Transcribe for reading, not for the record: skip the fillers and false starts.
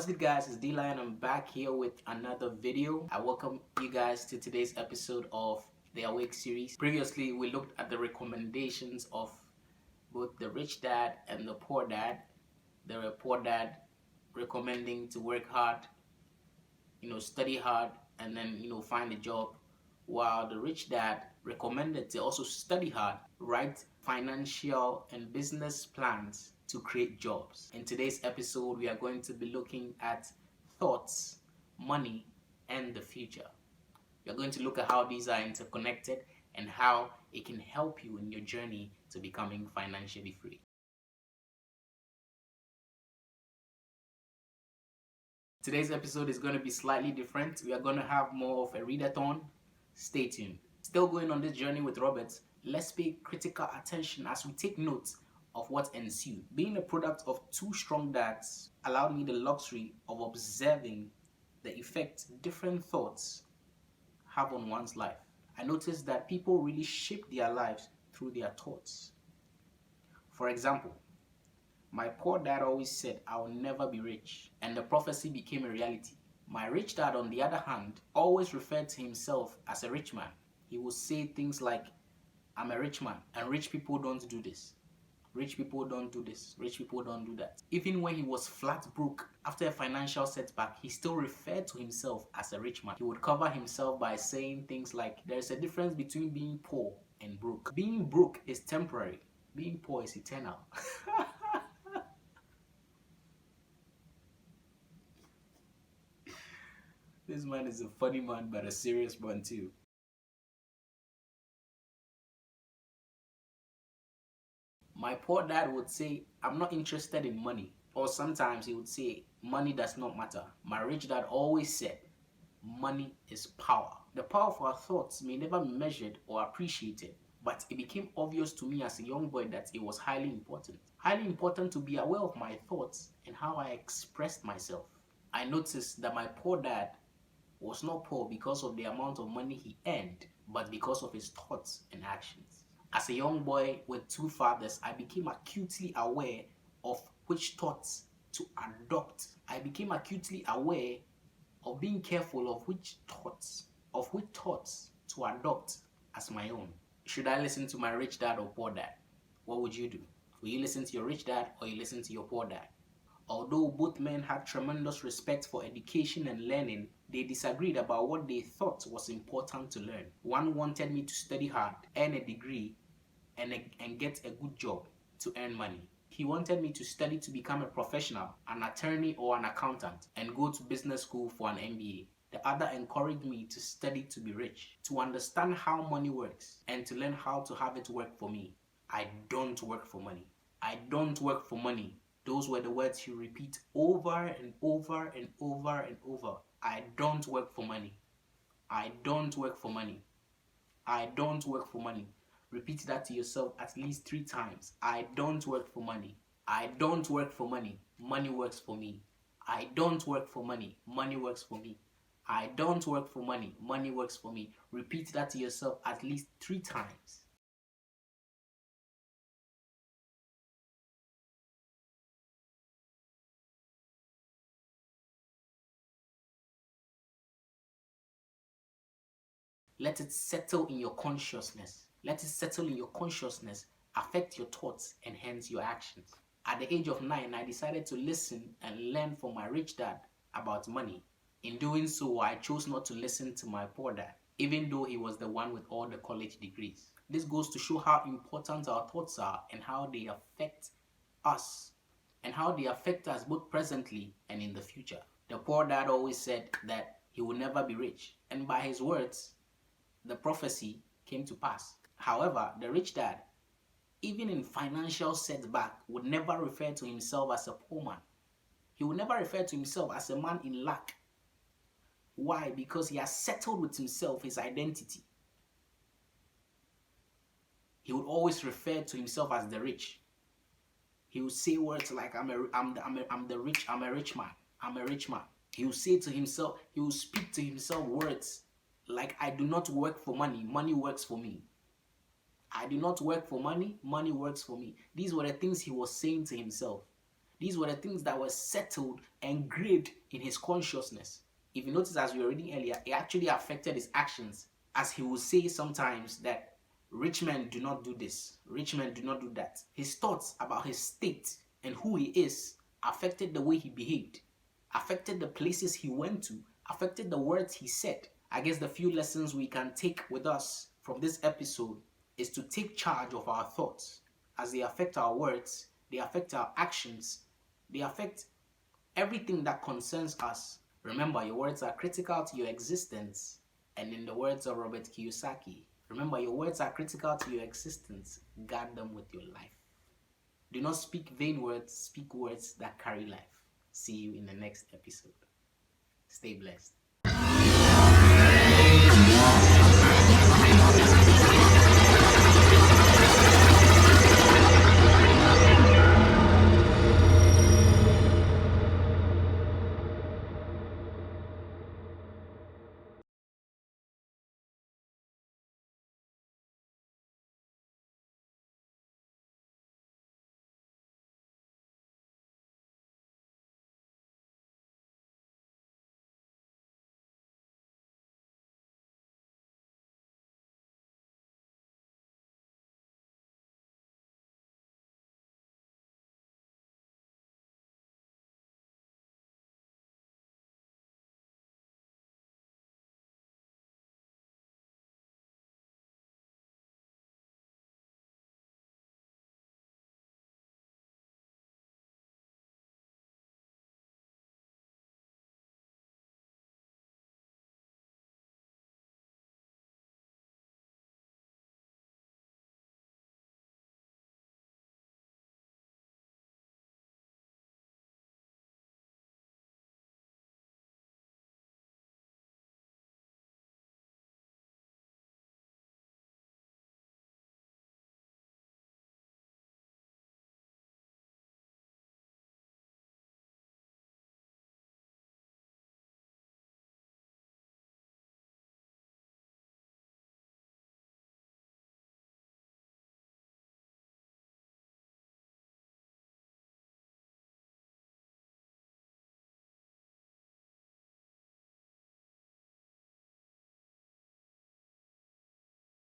good, guys? It's D-Lion. I'm back here with another video. I welcome you guys to today's episode of the Awake series. Previously, we looked at the recommendations of both the rich dad and the poor dad. The poor dad recommending to work hard, study hard, and then, find a job, while the rich dad recommended to also study hard, write financial and business plans to create jobs. In today's episode, we are going to be looking at thoughts, money, and the future. We are going to look at how these are interconnected and how it can help you in your journey to becoming financially free. Today's episode is going to be slightly different. We are going to have more of a readathon. Stay tuned. Still going on this journey with Robert, let's pay critical attention as we take notes of what ensued. Being a product of two strong dads allowed me the luxury of observing the effect different thoughts have on one's life. I noticed that people really shape their lives through their thoughts. For example, my poor dad always said, "I will never be rich," and the prophecy became a reality. My rich dad, on the other hand, always referred to himself as a rich man. He would say things like, "I'm a rich man, and rich people don't do this. Rich people don't do this. Rich people don't do that." Even when he was flat broke after a financial setback, he still referred to himself as a rich man. He would cover himself by saying things like, "There's a difference between being poor and broke. Being broke is temporary. Being poor is eternal." This man is a funny man, but a serious one too. My poor dad would say, "I'm not interested in money." Or sometimes he would say, "Money does not matter." My rich dad always said, "Money is power." The power of our thoughts may never be measured or appreciated, but it became obvious to me as a young boy that it was highly important. Highly important to be aware of my thoughts and how I expressed myself. I noticed that my poor dad was not poor because of the amount of money he earned, but because of his thoughts and actions. As a young boy with two fathers, I became acutely aware of which thoughts to adopt. I became acutely aware of being careful of which thoughts to adopt as my own. Should I listen to my rich dad or poor dad? What would you do? Will you listen to your rich dad or you listen to your poor dad? Although both men had tremendous respect for education and learning, they disagreed about what they thought was important to learn. One wanted me to study hard, earn a degree, and get a good job to earn money. He wanted me to study to become a professional, an attorney or an accountant, and go to business school for an MBA. The other encouraged me to study to be rich, to understand how money works, and to learn how to have it work for me. I don't work for money. I don't work for money. Those were the words he repeat over and over and over and over. I don't work for money. I don't work for money. I don't work for money. Repeat that to yourself at least 3 times. I don't work for money. I don't work for money. Money works for me. I don't work for money. Money works for me. I don't work for money. Money works for me. Repeat that to yourself at least 3 times. Let it settle in your consciousness. Let it settle in your consciousness, affect your thoughts, and hence your actions. At the age of 9, I decided to listen and learn from my rich dad about money. In doing so, I chose not to listen to my poor dad, even though he was the one with all the college degrees. This goes to show how important our thoughts are and how they affect us, both presently and in the future. The poor dad always said that he would never be rich, and by his words, the prophecy came to pass. However, the rich dad, even in financial setback, would never refer to himself as a poor man. He would never refer to himself as a man in lack. Why? Because he has settled with himself his identity. He would always refer to himself as the rich. He would say words like, I'm a rich man. I'm a rich man. He would say to himself, he would speak to himself words like, "I do not work for money, money works for me. I do not work for money, money works for me." These were the things he was saying to himself. These were the things that were settled, engraved in his consciousness. If you notice, as we were reading earlier, it actually affected his actions, as he will say sometimes that rich men do not do this, rich men do not do that. His thoughts about his state and who he is affected the way he behaved, affected the places he went to, affected the words he said. I guess the few lessons we can take with us from this episode is to take charge of our thoughts, as they affect our words, they affect our actions, they affect everything that concerns us. Remember, your words are critical to your existence. And in the words of Robert Kiyosaki, remember, your words are critical to your existence. Guard them with your life. Do not speak vain words, speak words that carry life. See you in the next episode. Stay blessed.